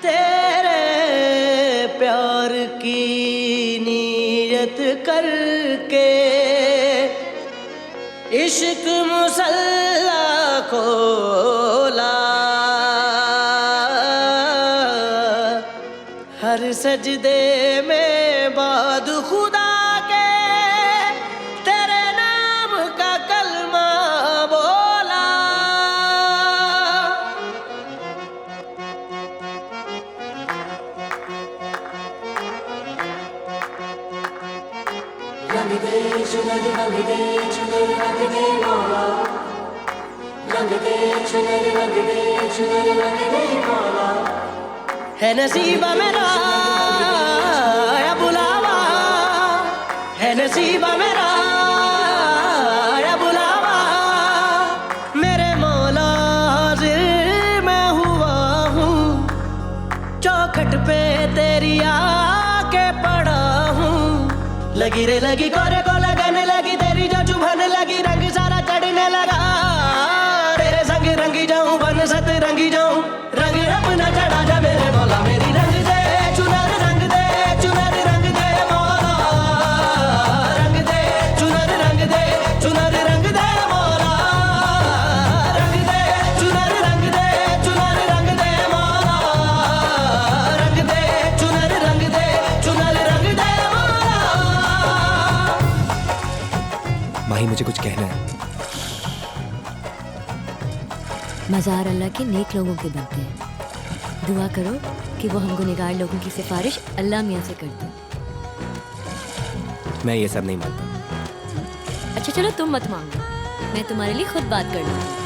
तेरे प्यार की नीयत करके इश्क मुसल्ला खोला, हर सजदे में बाद खुदा के तेरे नाम का कलमा बोला। रंग दे चुनर, रंग दे चुनर, रंग दे मौला। रंग दे चुनर, रंग दे चुनर, रंग दे मौला। है नसीबा मेरा या बुलावा, है नसीबा मेरा या बुलावा। मेरे मौला हाजिर मैं हुआ हूँ, चौखट पे तेरी आके पड़ा हूँ। लगी रे लगी गोरे को लगने लगी, तेरी जो चुभने लगी, रंग सारा चढ़ने लगा। तेरे संग रंगी जाऊं, बन सत रंगी जाऊं, रंग अपना चढ़ा जा मेरे मौला। मेरी रंग दे चुनर, रंग दे चुनर, रंग दे मौला। रंग दे चुनर, रंग दे चुनर, रंग दे मौला। रंग दे चुनर, रंग दे चुनर, रंग दे मौला। रंग दे चुनर, रंग दे चुनर, रंग दे मौला। माही मुझे कुछ कहना है। मज़ार अल्लाह के नेक लोगों के बनते हैं। दुआ करो कि वो हम गुनहगार लोगों की सिफारिश अल्लाह मियाँ से करते हैं। मैं ये सब नहीं मानता। अच्छा चलो तुम मत मांगो, मैं तुम्हारे लिए खुद बात कर लूँगी।